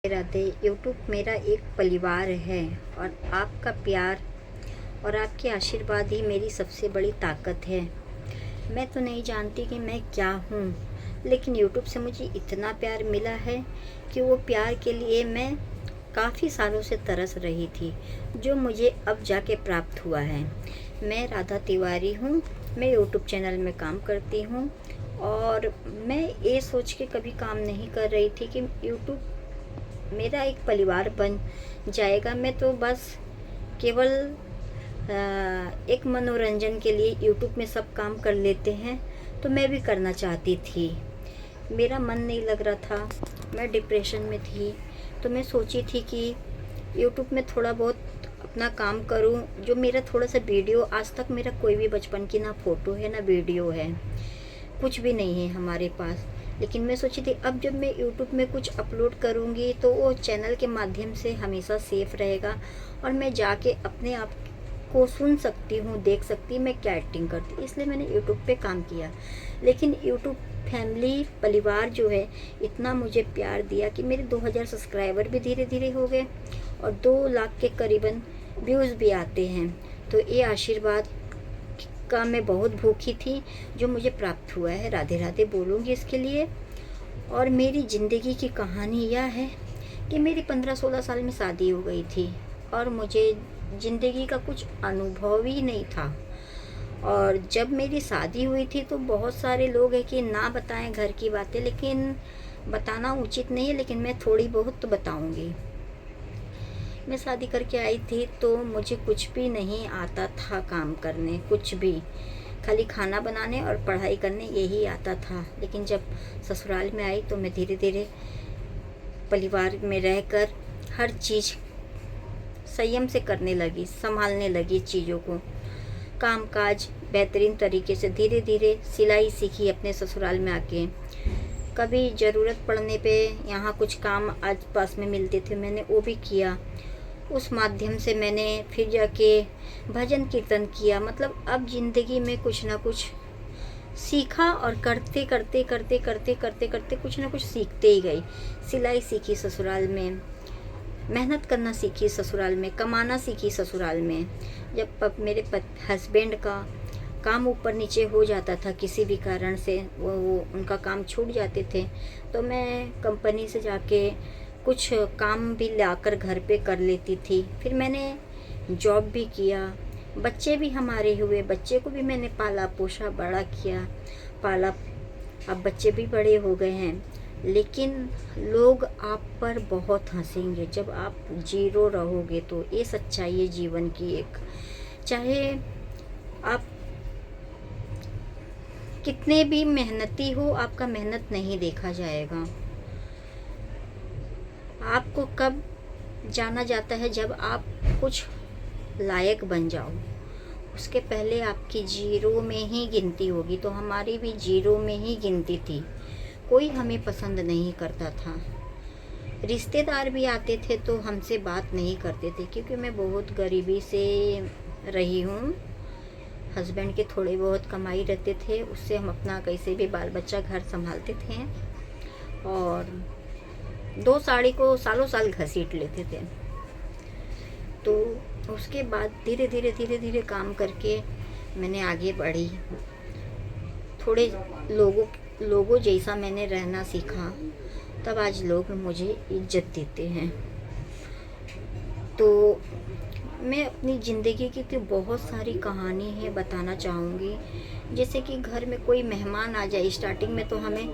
Radhe. YouTube मेरा एक परिवार है और आपका प्यार और आपके आशीर्वाद ही मेरी सबसे बड़ी ताकत है। मैं तो नहीं जानती कि मैं क्या हूँ, लेकिन यूट्यूब से मुझे इतना प्यार मिला है कि वो प्यार के लिए मैं काफ़ी सालों से तरस रही थी, जो मुझे अब जाके प्राप्त हुआ है। मैं राधा तिवारी हूँ। मैं यूट्यूब चैनल में काम करती हूँ और मैं ये सोच के कभी काम नहीं कर रही थी कि यूट्यूब मेरा एक परिवार बन जाएगा। मैं तो बस केवल एक मनोरंजन के लिए यूट्यूब में सब काम कर लेते हैं, तो मैं भी करना चाहती थी। मेरा मन नहीं लग रहा था, मैं डिप्रेशन में थी, तो मैं सोची थी कि यूट्यूब में थोड़ा बहुत अपना काम करूं। जो मेरा थोड़ा सा वीडियो, आज तक मेरा कोई भी बचपन की ना फ़ोटो है ना वीडियो है, कुछ भी नहीं है हमारे पास। लेकिन मैं सोची थी अब जब मैं यूट्यूब में कुछ अपलोड करूँगी तो वो चैनल के माध्यम से हमेशा सेफ रहेगा और मैं जाके अपने आप को सुन सकती हूँ, देख सकती मैं क्या एक्टिंग करती। इसलिए मैंने यूट्यूब पे काम किया। लेकिन यूट्यूब फैमिली परिवार जो है इतना मुझे प्यार दिया कि मेरे 2000 सब्सक्राइबर भी धीरे धीरे हो गए और 2 लाख के करीबन व्यूज़ भी आते हैं। तो ये आशीर्वाद का मैं बहुत भूखी थी, जो मुझे प्राप्त हुआ है। राधे राधे बोलूँगी इसके लिए। और मेरी ज़िंदगी की कहानी यह है कि मेरी 15-16 साल में शादी हो गई थी और मुझे ज़िंदगी का कुछ अनुभव ही नहीं था। और जब मेरी शादी हुई थी तो बहुत सारे लोग हैं कि ना बताएं घर की बातें, लेकिन बताना उचित नहीं है, लेकिन मैं थोड़ी बहुत तो बताऊंगी। मैं शादी करके आई थी तो मुझे कुछ भी नहीं आता था काम करने, कुछ भी, खाली खाना बनाने और पढ़ाई करने यही आता था। लेकिन जब ससुराल में आई तो मैं धीरे धीरे परिवार में रहकर हर चीज़ संयम से करने लगी, संभालने लगी चीज़ों को, कामकाज बेहतरीन तरीके से। धीरे धीरे सिलाई सीखी अपने ससुराल में आके। कभी ज़रूरत पड़ने पे यहाँ कुछ काम आस पास में मिलते थे, मैंने वो भी किया। उस माध्यम से मैंने फिर जाके भजन कीर्तन किया। मतलब अब ज़िंदगी में कुछ ना कुछ सीखा और करते करते करते करते करते करते कुछ ना कुछ सीखते ही गई। सिलाई सीखी ससुराल में, मेहनत करना सीखी ससुराल में, कमाना सीखी ससुराल में। जब मेरे हस्बैंड का काम ऊपर नीचे हो जाता था किसी भी कारण से, वो उनका काम छूट जाते थे, तो मैं कंपनी से जाके कुछ काम भी लाकर घर पे कर लेती थी। फिर मैंने जॉब भी किया, बच्चे भी हमारे हुए, बच्चे को भी मैंने पाला पोसा बड़ा किया, पाला। अब बच्चे भी बड़े हो गए हैं, लेकिन लोग आप पर बहुत हंसेंगे जब आप जीरो रहोगे। तो ये सच्चाई है जीवन की एक। चाहे आप कितने भी मेहनती हो, आपका मेहनत नहीं देखा जाएगा। आपको कब जाना जाता है, जब आप कुछ लायक बन जाओ। उसके पहले आपकी जीरो में ही गिनती होगी। तो हमारी भी जीरो में ही गिनती थी, कोई हमें पसंद नहीं करता था। रिश्तेदार भी आते थे तो हमसे बात नहीं करते थे, क्योंकि मैं बहुत गरीबी से रही हूँ। हस्बैंड के थोड़े बहुत कमाई रहते थे, उससे हम अपना कैसे भी बाल बच्चा घर संभालते थे और 2 साड़ी को सालों साल घसीट लेते थे। तो उसके बाद धीरे धीरे धीरे धीरे काम करके मैंने आगे बढ़ी। थोड़े लोगों जैसा मैंने रहना सीखा, तब आज लोग मुझे इज्जत देते हैं। तो मैं अपनी ज़िंदगी की तो बहुत सारी कहानी है बताना चाहूँगी। जैसे कि घर में कोई मेहमान आ जाए, स्टार्टिंग में तो हमें